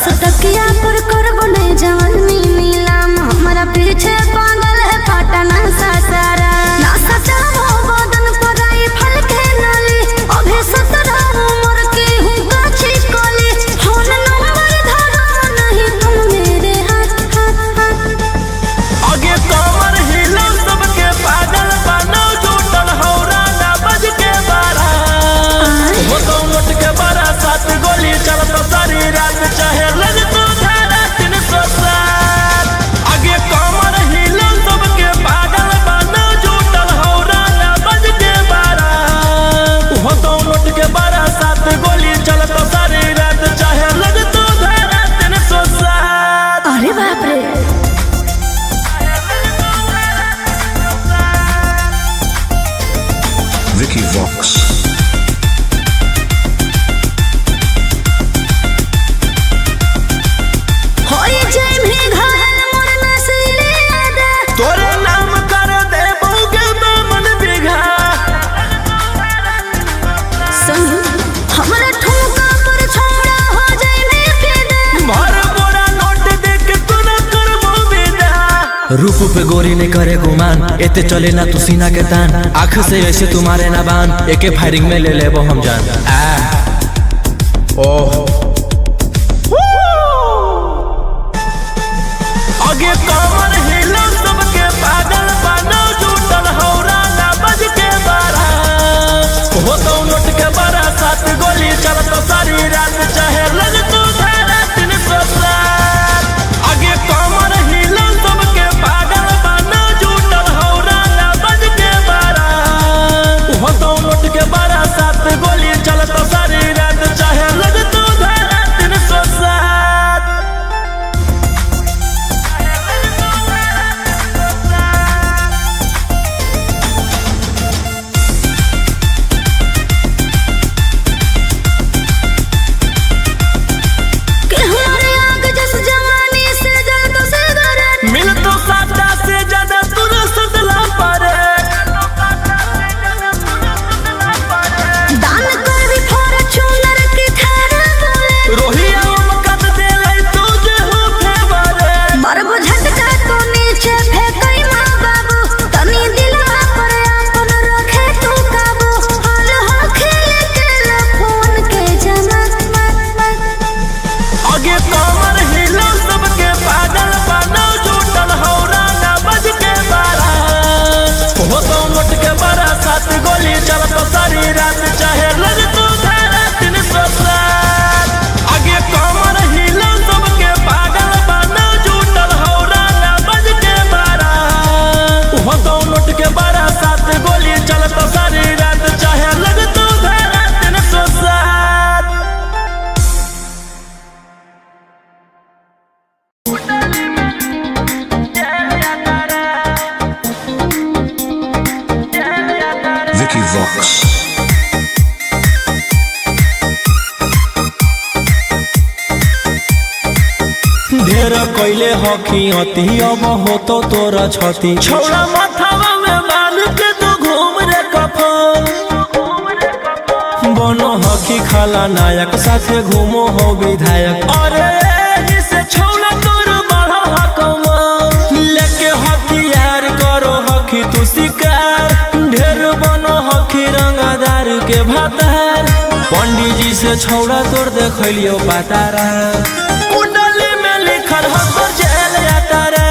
टकिया पर करबो ने जवानी नीलाम हमारा पीछे पागल है पटना सासारा ना सचाओ बदन पर आई फल के नाली अभी 17 उम्र की हूँ काची कोली फोन नंबर धरो नहीं तुम मेरे हाथ हाथ हाथ आगे कमर हिला सबके पागल बनो झूठल हौरा ना बज के बारा हो तो लुट के बारा 7 गोली चलत सारी रात चाहे लग तो धारा 307 आगे कमर हिला सबके पागल बनो झूठल हौरा ना बज के बारा हो तो लुट के बारा 7 गोली चलत सारी रात चाहे लग तो धारा 307। अरे बाप रे Vicky Vox. होई जाय में घायल मोर नसीले आदा तोरे नाम कर दे बहुके मन बिघा संग हमरा ठुमका पर छोड़ा हो जाय में फिदा भर बोरा नोट देख तू न करबो बेदा रूप पे गोरी ने करे गुमान एते चले ना तू सीना के तान आँख से ऐसे तुम्हारे ना बान एके फायरिंग में ले लेबो हम जान ओह आगे कमर हिला सबके पागल बनो झूठल हौरा ना बज के बारा हो तो नोट के बारा 7 गोली चलत सारी रात चाहे लग तो धारा 307 आगे कमर हिला सबके पागल बनो झूठल हौरा ना बज के बारा हो तो नोट के बारा 7 गोली चलत सारी रात चाहे लग तो धारा 307। कि हमारे आग जस जवानी से जल तो से गरत मिल तो सादा से ज्यादा तूने सदला पारे दान कर भी फॉर्च्यूनर की थारा बोले रोहिया मकत दे लाई तुझे हो फेवरे मरबो झटका तो नीचे फेंकई माँ बाबू तनी दिलवा पर अपन रखे तू काबू हाल हो खेले के फोन के जमात मत आगे कमर हिला सबके पागल बनो झूठल हौरा ना बज के बारा हो तो लुट के बारा 7 गोली चलत सारी रात चाहे लग तो धारा 307 आगे कमर हिला सबके पागल बनो झूठल हौरा ना बज के बारा हो तो लुट के बारा 7 गोली चलत सारी रात चाहे लग तो धारा 307। Vicky Vox. ढेर कैले हकी अति अब हो तो तोरा छती छौड़ा माथावा में बांध के तू घूम रे कफन बनो हकी खाला नायक साथे घूमो हो विधायक अरे इसे छौड़ा तोर बढ़ा हकमा लेके हथियार करो हकी तू शिकार ढेर बनो हकी रंगदार के भातार पंडित जी से छौड़ा तोर देखलियो पातारा कुंडली में लिखल हो तोर जेल जाता रे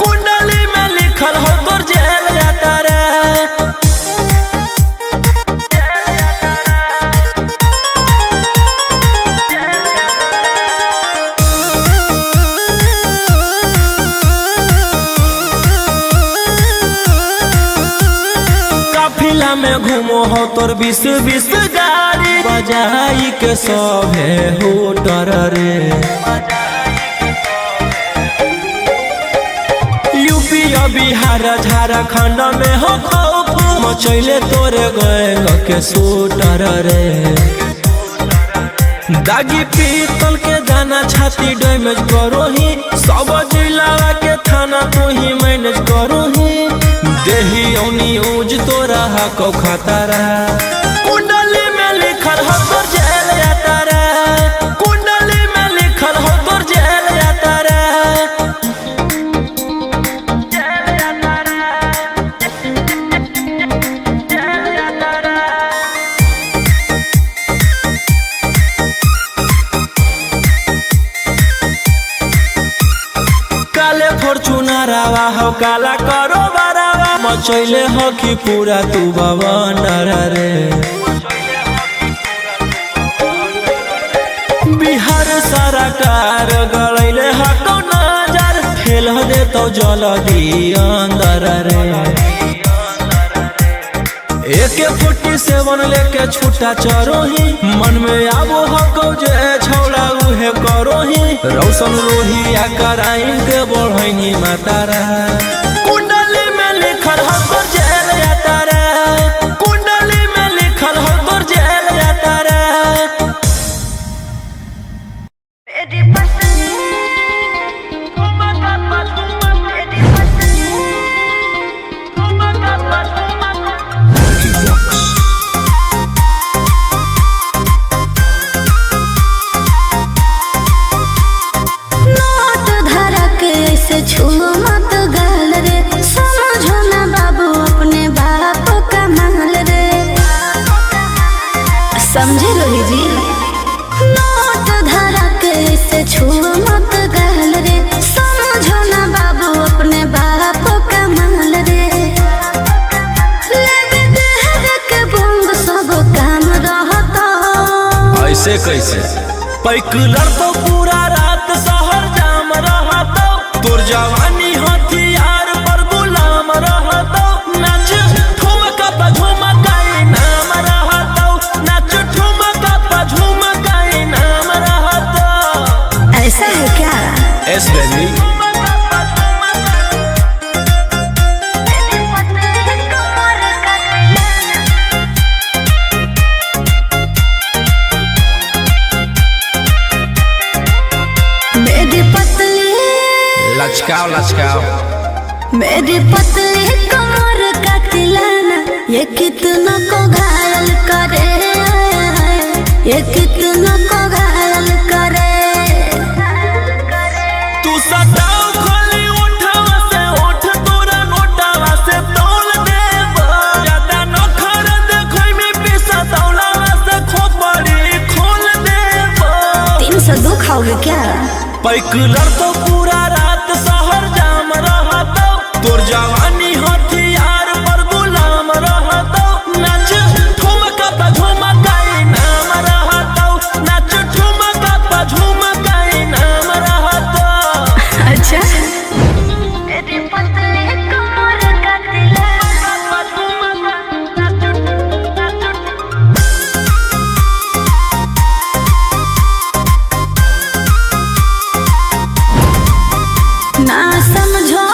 कुंडली में लिखल हो तोर जेल जाता रे काफिला में घूमो हो तोर 20 गाड़ी बजाई के सभे होटर रे यूपी बिहार झारखंड में हो खौफ मचैले तोरे गैंग के शूटर रे दागी पीतल के दाना छाती डैमेज करो ही सब जिला के थाना तू ही मैनेज करो ही देही औनी ऊज तोरा हको खतरा कुंडली में लिखल हो तोर जेल जाता रे कुंडली में लिखल हो हो काला करो बरावा मचैले हो कि पूरा तू बवंडर रे बिहार सरकार गलैले हको नजर फेल दे तो जल्दी अंदर रे AK-47 लेके छूटा चरोही मन में आबो हको जे छौड़ा उहे करोही रौशन रोहिया कराइन के बढ़ैनी मातारा कुंडली में लिखल हो तोर जेल यातारा कुंडली में लिखल हो तोर जेल यातारा मत गाल रे समझो ना बाबू अपने बाप का माल रे समझे रोही जी नोट धरा के से छू मत गाल रे समझो ना बाबू अपने बाप का माल रे लेके देह के बंग सब काम रहता ऐसे कैसे पैकलर तो पूरा रात शहर जाम रहता तोर जवानी हथियार पर गुलाम रहता नाच ठुमका पे झुमकाई नाम रहता नाच ठुमका पे झुमकाई नाम रहता ऐसा है क्या एस बेबी लचकाओ लचकाओ मेरी पतली कमर का तिलाना ये कितना को घायल करे ये कितना को घायल करे तू सटाओ खोली उठावा से उठ तोरा नोटावा से तौल देब ज्यादा न खर देखोई में पैसा तौलावा से खोपड़ी खोल देब 302 खाओगे क्या पैकलर तो पूरा रात शहर जाम रहता तोर जवानी हथियार पर गुलाम रहता नाच ठुमका पे झुमकाई नाम रहता नाच ठुमका पे झुमकाई नाम रहता अच्छा मेरी पतली कमर का ना समझो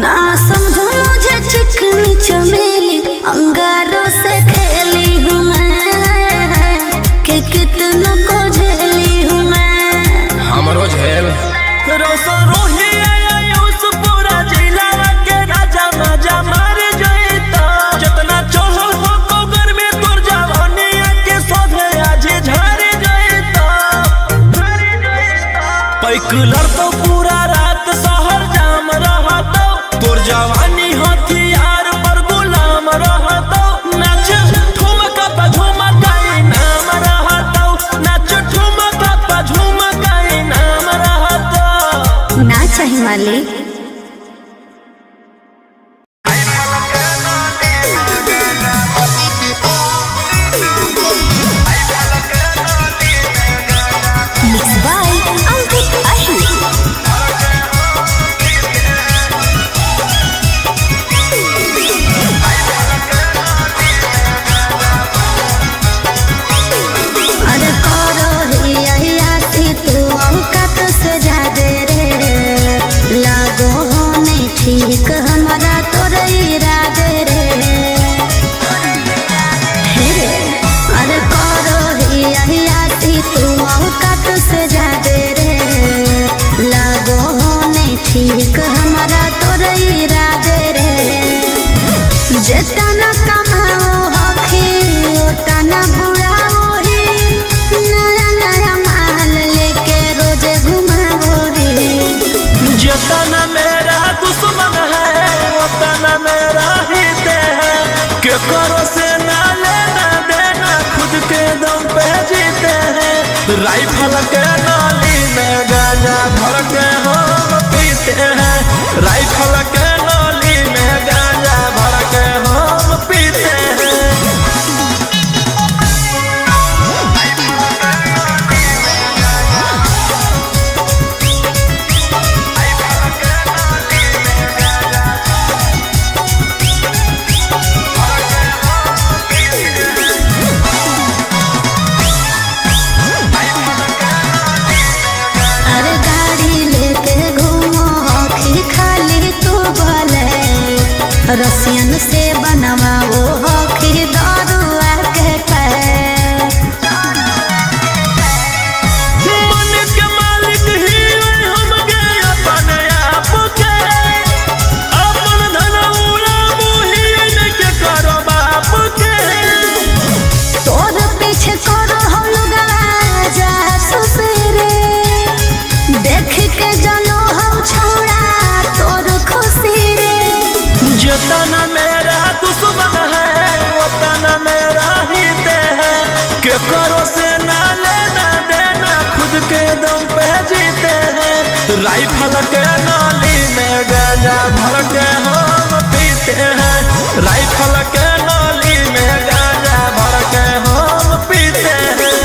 ना समझो मुझे चिकनी चमेली अंगारों से खेली हूँ मैं कि कितनों को झेली हूँ मैं हमरो झेल रोशन रोही आया उस पूरा जिला के राजा मजा मार जाता जितना चढ़ल हो कोगर में तोर जवानी के सोधे आज झाड़ जाता पैकलर तो पूरा रात शहर जाम रहता तोर जवानी हथियार पर गुलाम रहता नाच ठुमका पे झुमकाई नाम रहता नाच ठुमका पे झुमकाई नाम रहता ना चाहिए मालिक ठीक हमारा तोरे इरादे रे अरे करो ही आती तू औकात से जादे रे लागो होने ठीक हमारा तोरे इरादे रे जितना कमाओ हखी उतना बुढ़ाओ ही नया नया माल लेके रोजे घुमाओ रे जितना मेरा दुश्मन है उतना मेरा हित है के करो से ना लेना देना खुद के दम पे जीते हैं राइफल के नाली में गांजा भर के हम करो से ना लेना देना खुद के दम पे जीते हैं राइफल के नाली में गांजा भर के हम पीते हैं राइफल के नाली में गांजा भर के हम पीते हैं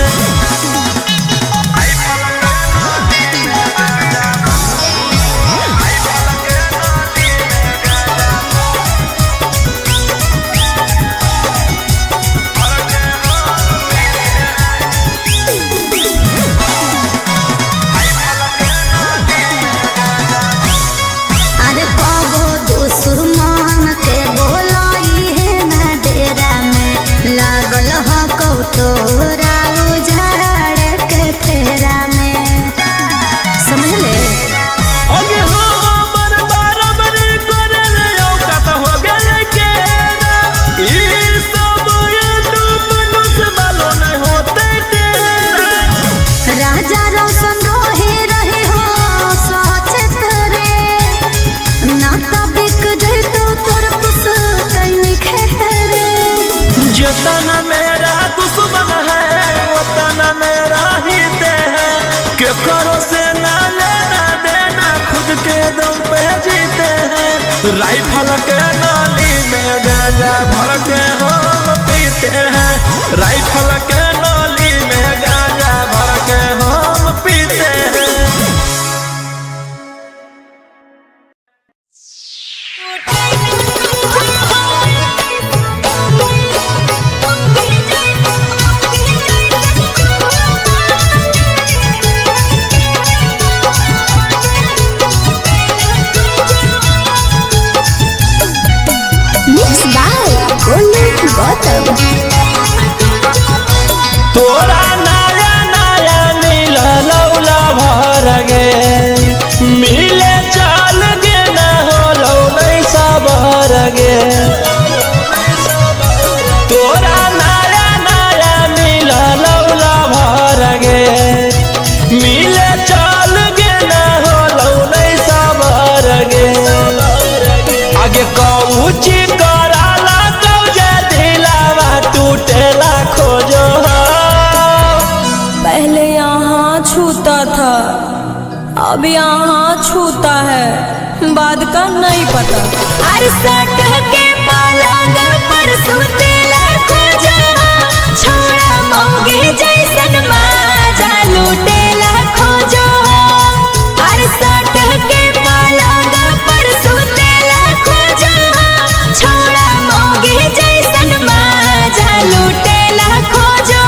अरे बाबो दुश्मन के बोलाई है ना डेरा में लागल हो कौतोरा उजाड़ के फेरा में समझ ले अगे हमर बराबरी करे ले औकात हो गेले के ई सब यूट्यूब न्यूज़ वालो नहीं होते तेरा राजा रोशन रहे हो सचेत रे ना बिक जैतो तोर पुस कहीं खेत रे जितना मेरा दुश्मन है उतना मेरा हित है के करो से ना लेना देना खुद के दम पे जीते हैं राइफल के नाली में गांजा भर के हम पीते हैं राइफल के नाली में गांजा भर के हम पीते हैं मिक्स बाय गोलू गौतम तोरा नया नया नीला लौला भर गे मिले चाल गे न हो लौलै सबर गे तोरा नया नया नीला लौला भर गे मिले चाल गे न हो लौलै सबर गे आगे कौची कराला कौजे दिलावा टूटेला खोजो पहले यहाँ छूता था अब यहाँ छूता है बाद का नहीं पता अरे सट के पलंग पर सुतेला खोजा छोड़ा मौगे जैसन माजा लूटेला खोजो अरे सट के पलंग पर सुतेला खोजा छोड़ा मौगे जैसन माजा लूटेला खोजो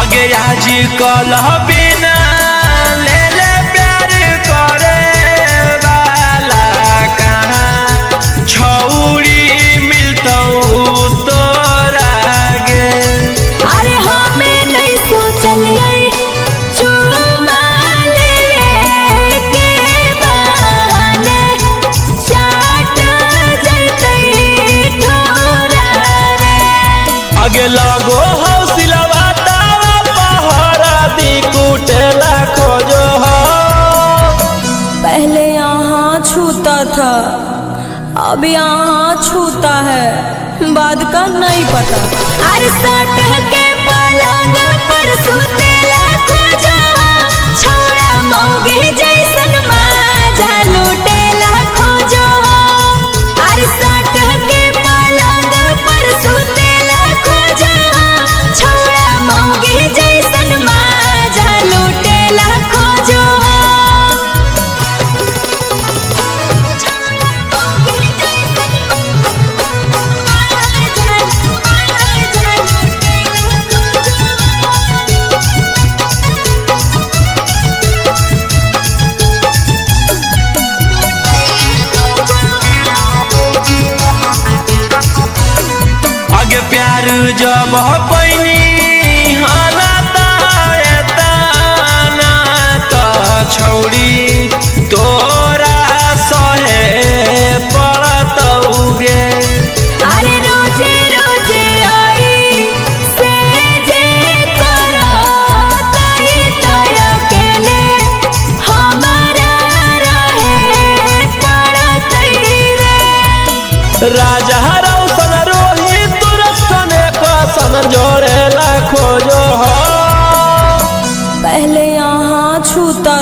आगे आज कल बिना ले ले प्यार करे वाला कहाँ छौरी मिलतौ तोरा गे अरे हमें नहीं सोचलिए चुमा लेके बहाने चाट जैतै ठोरा रे आगे लगो हौसलवा तावा पहरा दी कुटेला खोजो पहले यहाँ छूता था अब यहाँ छूता है बाद का नहीं पता अरे सट के पलंग पर सुतेला खोजा छोड़ा मौगे जैसन माजा लूटेला खोजो अरे सट के पलंग पर सुतेला खोजा छोड़ा मौगे जैसन माजा लूटेला खोजो आगे प्यार जब पैनी हालता एतना त छौरी तोरा सहे पड़तौगे अरे रोजे रोजे आई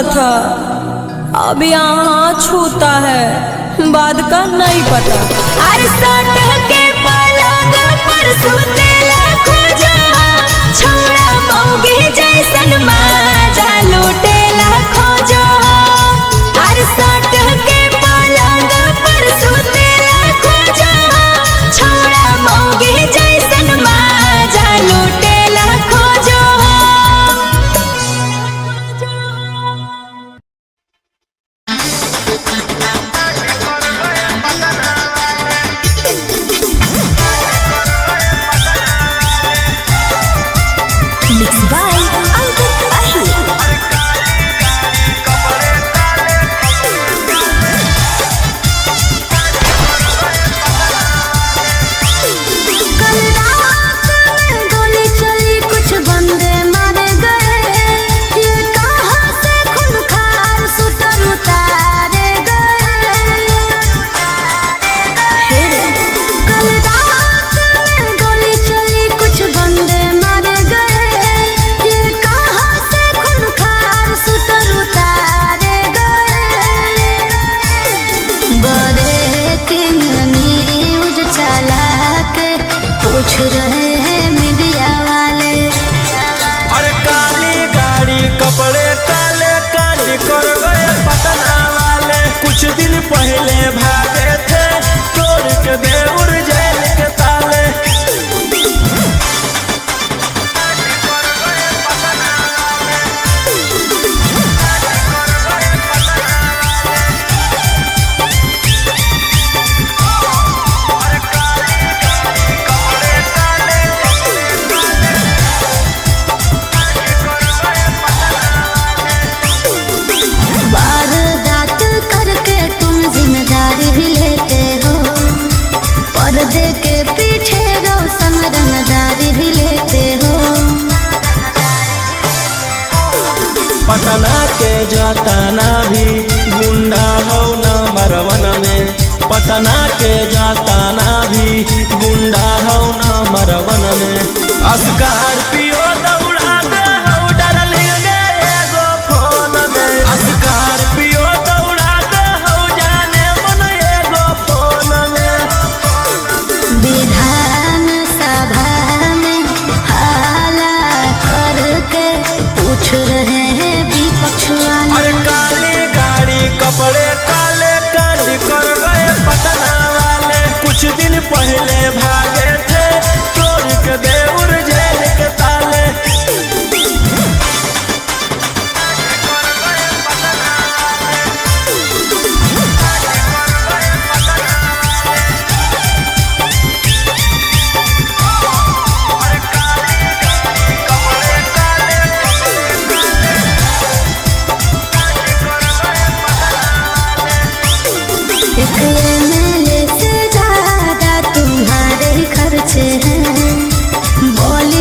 था अब यहाँ छूता है बाद का नहीं पता। अरे सट के पलंग पर सुतेला खोजा छोड़ा मौगी जैसन माजा लूटेला खोजा। अरे सट के पलंग पर सुतेला खोजा छोड़ा मौगी जैसन माजा लूटेला खोजा। Mixed by Angkat Ahli. कल रात में गोली चली कुछ बंदे मारे गए, ये कहाँ से खूंखार सूतर उतारे गए। कल रात में गोली चली कुछ बंदे मारे गए, ये कहाँ से खूंखार सूतर उतारे गए। बड़े किंग न्यूज चला के पूछ रहे हैं मीडिया वाले। अरे काली गाड़ी कपड़े काले काली कर गए पटना वाले। कुछ दिन पहले भागे थे तोड़ के देउर जेल के ताले। वारदात करके तुम जिम्मेदारी भी लेते हो, पर्दे के पीछे रोशन रंगदारी भी लेते हो। पटना के जाताना भी गुंडा हो नंबर 1 में। पटना के जाताना भी गुंडा हो नंबर 1 में। स्कॉर्पियो दौड़ा दे हो डार्लिंग गे एगो फोन में। स्कॉर्पियो दौड़ा दे हो जाने मन एगो फोन में। विधान सभा में हाला करके पूछ रहे हैं विपक्ष वाले। अरे काली गाड़ी कपड़े काले काली कर गए पटना वाले। कुछ दिन पहले भागे थे तोड़ के देउर जेल के ताले। एक MLA से ज्यादा तुम्हारे खर्चे हैं, बोली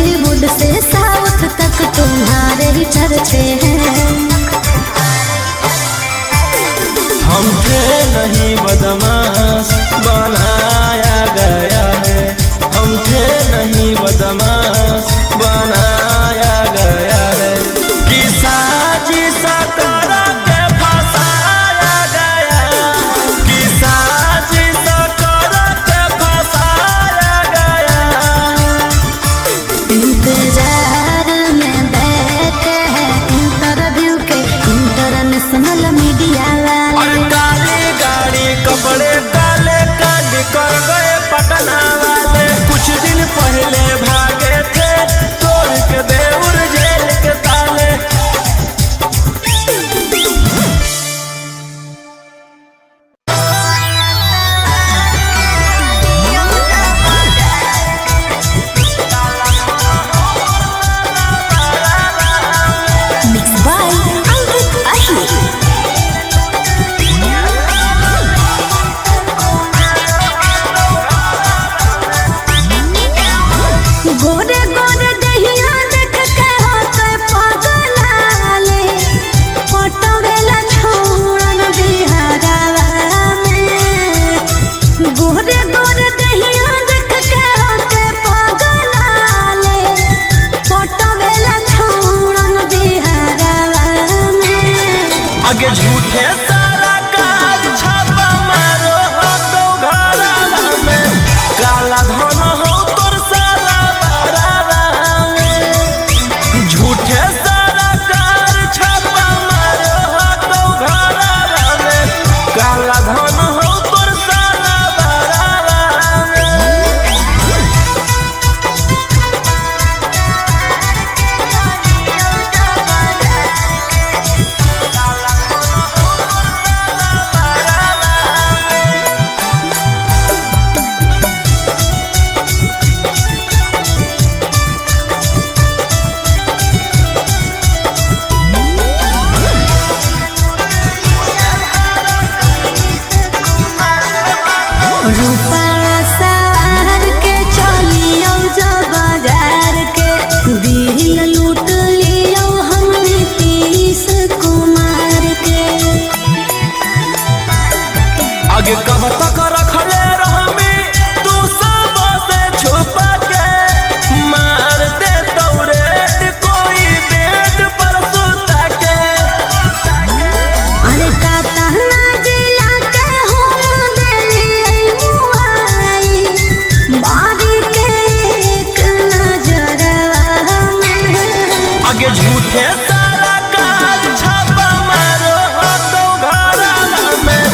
झूठे सारा काल छापा मारो हो तो घराना में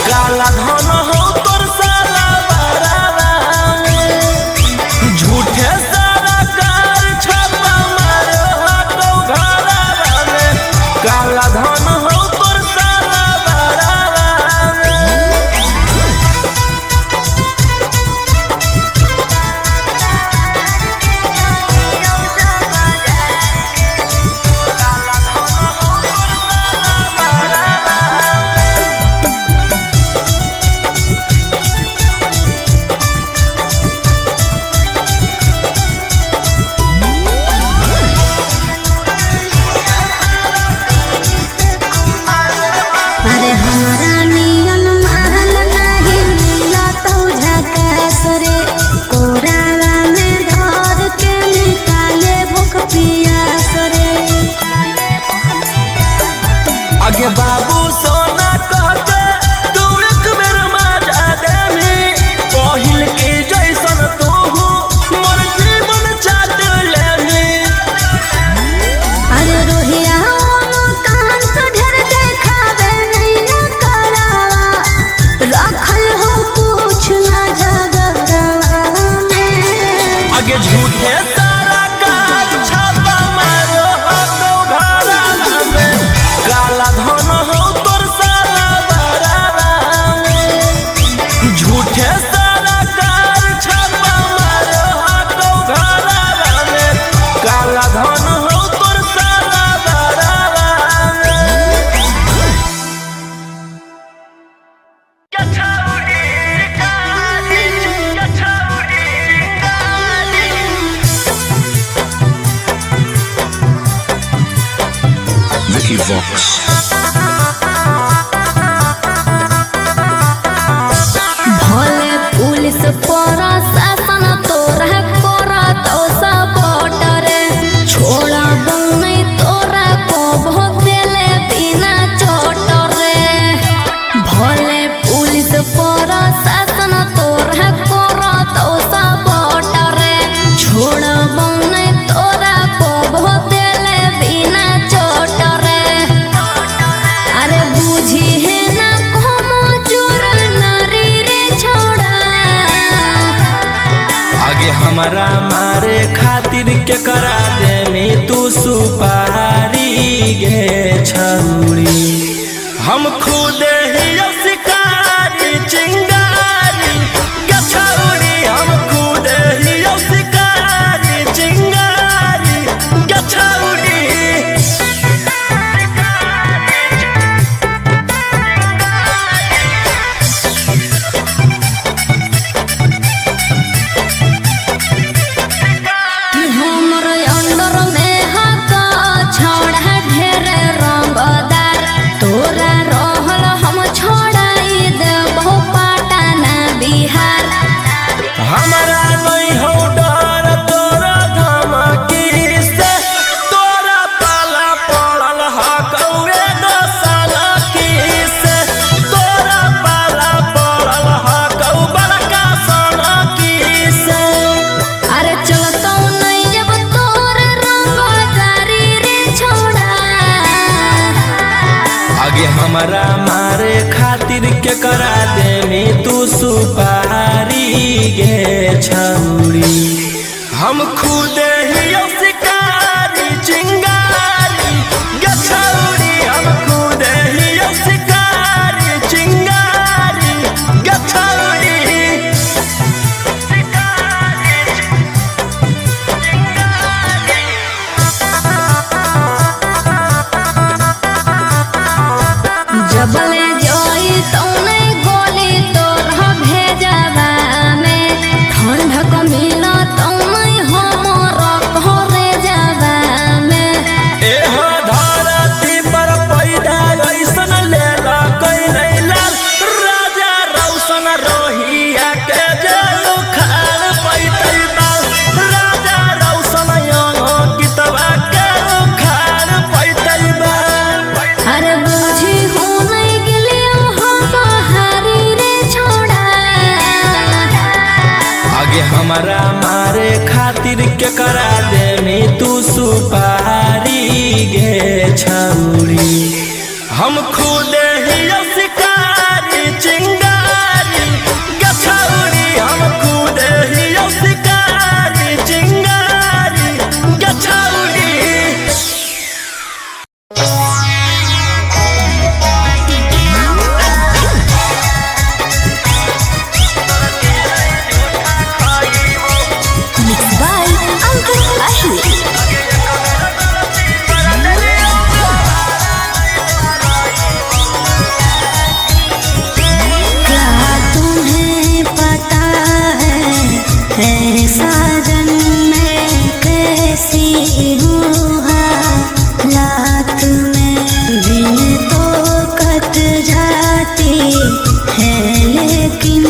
काला धन हो तोर साला बराना में झूठे सारा काल छापा मारो हो तो घराना में काला धन हो तोर साला बराना में अरे हमारा नियन महल नहीं मिला तो झकास रे कोरावा में धर के निकाले भूख पियास रे आगे बाबू सोना कहते तू एक बेर मजा देमी पहिल के जैसन तू मोर जीवन चाट लेमी अरे रोहिया कान तो ढेर देखावे नहीं न करावा रखल हो कुछ ना झगड़वा में आगे झूठे सारा काज छापा मारो हो तो घराना में काला धन हो तोर साला बराना में झूठे सारा काज छापा मारो हो तो घराना में काला धन हो तोर साला बराना में Vicky Vox. भले पुलिस प्रशासन तोरा करत सपोर्ट रे छोड़ा नहीं तोरा को भोगले बिना चोट रे भले पुलिस प्रशासन तोरा करत सपोर्ट रे छोड़ा नहीं तोरा को भोगले बिना चोट रे अरे बुझी है ना como चोर नारी रे छोड़ा आगे हमारा मारे खातिर के करा देनी तू सुपारी गे छौरी हम खुद ही शिकारी चिंगारी गे छौरी हम खुद ही शिकारी चिंगारी गे छौरी कि हमर अंडर में हका छोड़ा ढेर रंगदार तोरा रहल हम छोड़ाई देबो पटना बिहार हमारा नहीं हो डर तोरा धमकी से तोरा पाला पड़ल हकौए दसाला की से तोरा पाला पड़ल हकौ बड़का साला की से अरे चलतो नहीं जब तोर रंगदारी रे छोड़ा आगे हमारा मारे खातिर के करा देनी तू सुपारी गे छौरी हम खुद ही शिकारी चिंगारी गे छौरी हम खुद ही शिकारी चिंगारी गे छौरी जबले जोई तो नहीं है लेकिन